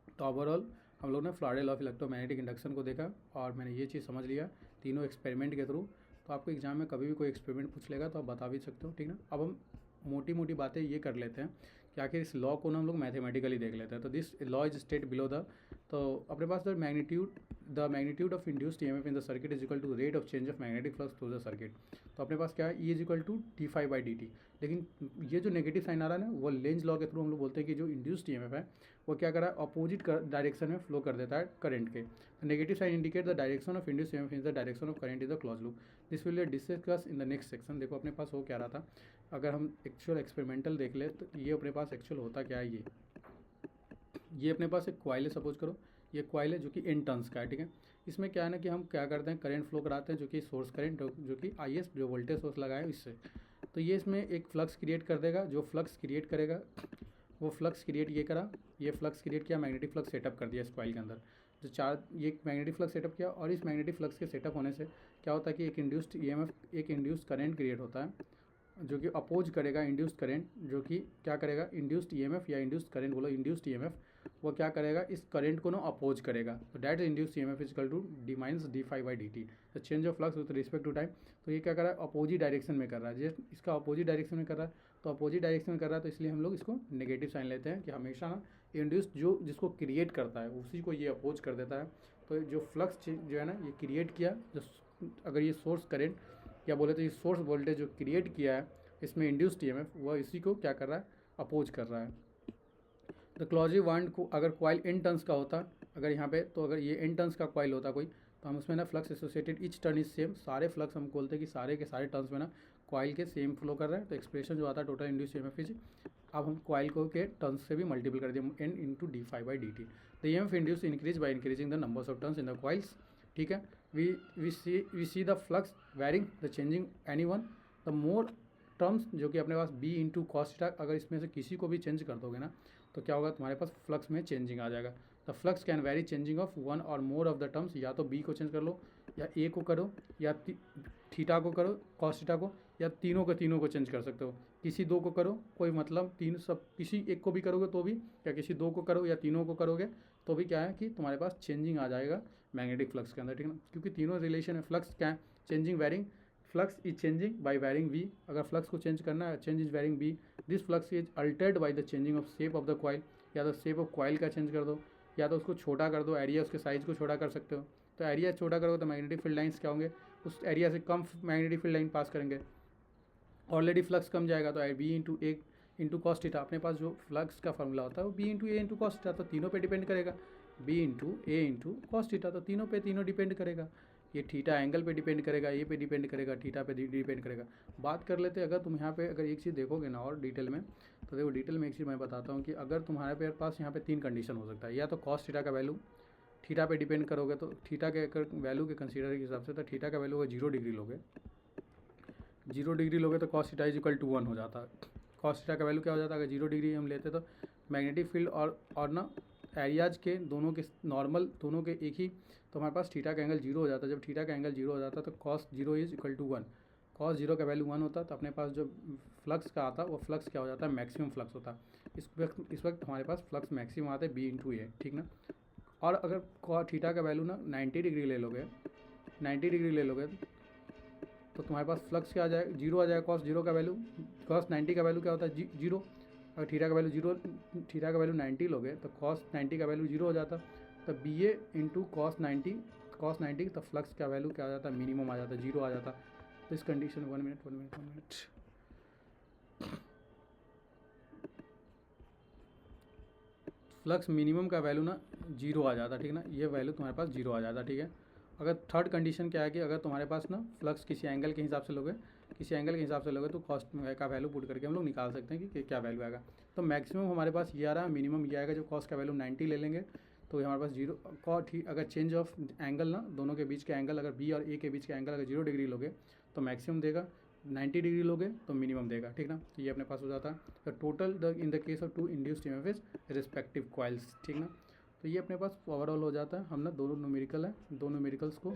तो ओवरऑल हम लोग ने फ्राडे लॉ ऑफ इलेक्ट्रोमैग्नेटिक इंडक्शन को देखा और मैंने ये चीज़ समझ लिया तीनों एक्सपेरिमेंट के थ्रू। तो आपको एग्जाम में कभी भी कोई एक्सपेरिमेंट पूछ लेगा तो आप बता भी सकते हो। ठीक ना, अब हम मोटी मोटी बातें ये कर लेते हैं कि आखिर इस लॉ को ना हम लोग मैथमेटिकली देख लेते हैं। तो this law is state below the, तो अपने पास the magnitude of induced EMF in the circuit is equal to rate of change of magnetic flux through the circuit. तो अपने पास क्या है, E is equal to d∅dt। लेकिन ये जो नेगेटिव साइन आ रहा है ना, वो लेंज लॉ के थ्रू हम लोग बोलते हैं कि जो इंड्यूस्ड EMF है वो क्या कर रहा है, अपोजिट डायरेक्शन में फ्लो कर देता है करंट के। Negative sign indicate the direction of induced EMF in the direction of current in the close loop. This will discuss in the next section. देखो अपने पास हो क्या रहा था, अगर हम एक्चुअल एक्सपेरिमेंटल देख ले तो ये अपने पास एक्चुअल होता क्या है, ये अपने पास एक कॉइल है, सपोज करो ये कॉइल है जो कि N टर्न्स का है। ठीक है, इसमें क्या है ना कि हम क्या करते हैं, करंट फ्लो कराते हैं जो कि सोर्स करंट, जो कि IS जो वोल्टेज सोर्स लगाए इससे, तो ये इसमें एक फ्लक्स क्रिएट कर देगा। जो फ्लक्स क्रिएट करेगा वो फ्लक्स क्रिएट ये करा, ये फ्लक्स क्रिएट किया, मैग्नेटिक फ्लक्स सेटअप कर दिया इस कॉइल के अंदर। जो चार ये मैग्नेटिक फ्लक्स सेटअप किया और इस मैग्नेटिक फ्लक्स के सेटअप होने से क्या होता है कि एक इंड्यूस्ड EMF, एक इंड्यूस्ड करंट क्रिएट होता है जो कि अपोज करेगा इंड्यूस्ड करंट, जो कि क्या करेगा, इंड्यूस्ड EMF या इंड्यूस्ड करंट बोलो, इंड्यूस्ड EMF वो क्या करेगा, इस करंट को ना अपोज करेगा। तो that induced EMF is equal to d∅dt, the change of flux with respect to time. तो ये क्या कर रहा है, अपोजिट डायरेक्शन में कर रहा है, इसका अपोजिट डायरेक्शन में कर रहा है, तो अपोजिट डायरेक्शन में कर रहा है तो इसलिए हम लोग इसको नेगेटिव साइन लेते हैं कि हमेशा ना इंड्यूस्ड जो जिसको क्रिएट करता है उसी को ये अपोज कर देता है। तो जो फ्लक्स जो है ना ये क्रिएट किया, जो अगर ये सोर्स करंट या बोले तो ये सोर्स वोल्टेज जो क्रिएट किया है इसमें इंड्यूस्ड EMF, वह इसी को क्या कर रहा है, अपोज कर रहा है। द क्लॉजी वांड को अगर कॉइल N टर्न्स का होता, अगर यहाँ पे, तो अगर ये N टर्न्स का कॉइल होता कोई, तो हम उसमें ना flux associated each turn is same, सारे फ्लक्स हम बोलते हैं कि सारे के सारे टर्न्स में ना कॉइल के सेम फ्लो कर रहे हैं। तो एक्सप्रेशन जो आता है टोटल इंड्यूस्ड EMF इज, अब हम कॉइल को के टर्न्स से भी मल्टीपल कर दिया, N into d∅dt। The EMF induce increase by increasing the numbers of turns in the coils. ठीक है, we see the flux varying the changing any one the more terms, जो कि अपने पास B इंटू कॉस थीटा, अगर इसमें से किसी को भी चेंज कर दोगे ना तो क्या होगा, तुम्हारे पास फ्लक्स में चेंजिंग आ जाएगा। The flux can very changing of one और मोर ऑफ द टर्म्स, या तो B को चेंज कर लो या A को करो या थीटा को करो, कॉस थीटा को, या तीनों को चेंज कर सकते हो। किसी दो को करो कोई मतलब, तीन सब किसी एक को भी करोगे तो भी, या किसी दो को करो या तीनों को करोगे तो भी क्या है कि तुम्हारे पास चेंजिंग आ जाएगा मैग्नेटिक फ्लक्स के अंदर। ठीक है ना, क्योंकि तीनों रिलेशन है, फ्लक्स क्या है, changing varying, flux is changing by varying V, अगर फ्लक्स को चेंज करना है, change is varying B, this flux is altered by the changing of shape of the coil, या तो शेप ऑफ कॉइल का चेंज कर दो या तो उसको छोटा कर दो, एरिया उसके साइज़ को छोटा कर सकते हो। तो एरिया छोटा करोगे तो मैग्नेटिक फील्ड लाइंस क्या होंगे, उस एरिया से कम मैग्नेटिक फील्ड लाइन पास करेंगे, ऑलरेडी फ्लक्स कम जाएगा। तो B into A into cos theta, अपने पास जो फ्लक्स का फॉर्मूला होता है वो B into A into cos theta, तो तीनों पे डिपेंड करेगा, B into A into cos theta, तो तीनों पे तीनों डिपेंड करेगा। ये थीटा एंगल पे डिपेंड करेगा, ए पे डिपेंड करेगा, थीटा पे डिपेंड करेगा। बात कर लेते हैं, अगर तुम यहाँ पे अगर एक चीज़ देखोगे ना और डिटेल में, तो देखो डिटेल में एक चीज़ मैं बताता हूँ कि अगर तुम्हारे पास यहाँ पे तीन कंडीशन हो सकता है, या तो कॉस थीटा का वैल्यू थीटा पे डिपेंड करोगे, तो थीटा के अगर वैल्यू के कंसीडर के हिसाब से, तो थीटा का वैल्यू अगर 0 डिग्री लोगे, 0 डिग्री लोगे तो cos theta is equal to 1 हो जाता है। कॉस थीटा का वैल्यू क्या हो जाता है, अगर 0 डिग्री हम लेते तो मैग्नेटिक फील्ड और ना एरियाज के दोनों के नॉर्मल दोनों के एक ही, तो हमारे पास थीटा का एंगल 0 हो जाता है। जब थीटा का एंगल 0 हो जाता है तो cos 0 is equal to 1, cos 0 का वैल्यू 1 होता है, तो अपने पास जो फ्लक्स का आता है वो फ्लक्स क्या हो जाता है, मैक्सिमम फ्लक्स होता है। इस वक्त हमारे पास फ्लक्स मैक्सिमम आता है B इंटू A, ठीक ना। और अगर थीटा का वैल्यू ना 90 डिग्री ले लोगे, 90 डिग्री ले लोगे तो तुम्हारे पास फ्लक्स क्या आ जाएगा, 0 आ जाएगा। कॉस 0 का वैल्यू, कॉस 90 का वैल्यू क्या होता है 0, अगर थीटा का वैल्यू 90 लोगे तो कॉस 90 का वैल्यू 0 हो जाता, तो बी ए इंटू कॉस 90 तो फ्लक्स का वैल्यू क्या आ जाता, मिनिमम आ जाता, 0 आ जाता। तो इस कंडीशन 1 मिनट फ्लक्स मिनिमम का वैल्यू ना 0 आ जाता, ठीक है ना, ये वैल्यू तुम्हारे पास 0 आ जाता, ठीक है। अगर थर्ड कंडीशन क्या है कि अगर तुम्हारे पास ना फ्लक्स किसी एंगल के हिसाब से लोगे तो कॉस्ट का वैल्यू पुट करके हम लोग निकाल सकते हैं कि क्या वैल्यू आएगा। तो मैक्सिमम हमारे पास ये आ रहा है, मिनिमम ये आएगा। जब कॉस्ट का वैल्यू 90 ले लेंगे तो हमारे पास 0 कॉट ही, अगर चेंज ऑफ एंगल ना दोनों के बीच के एंगल, अगर बी और ए के बीच का एंगल अगर 0 डिग्री लोगे तो मैक्सिमम देगा, 90 डिग्री लोगे तो मिनिमम देगा, ठीक ना। तो ये अपने पास हो जाता है the total in the case of two induced EMF respective coils, ठीक ना। तो ये अपने पास ओवरऑल हो जाता है। हम ना दोनों न्यूमेरिकल है, दो न्यूमेरिकल्स को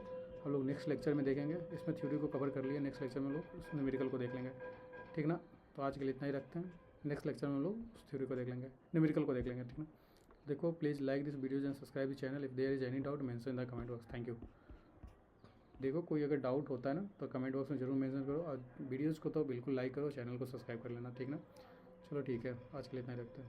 हम लोग नेक्स्ट लेक्चर में देखेंगे। इसमें थ्योरी को कवर कर लिया, नेक्स्ट लेक्चर में हम लोग उस न्यूमेरिकल को देख लेंगे, ठीक ना। तो आज के लिए इतना ही रखते हैं, नेक्स्ट लेक्चर में हम लोग उस थ्योरी को देख लेंगे, न्यूमेरिकल को देख लेंगे, ठीक ना। देखो please like this videos and subscribe the channel. If there is any doubt mention in the comment box. Thank you. देखो कोई अगर डाउट होता है ना तो कमेंट बॉक्स में जरूर मेंशन करो, और वीडियोज़ को तो बिल्कुल लाइक करो, चैनल को सब्सक्राइब कर लेना, ठीक ना। चलो ठीक है, आज के लिए इतना ही रखते हैं।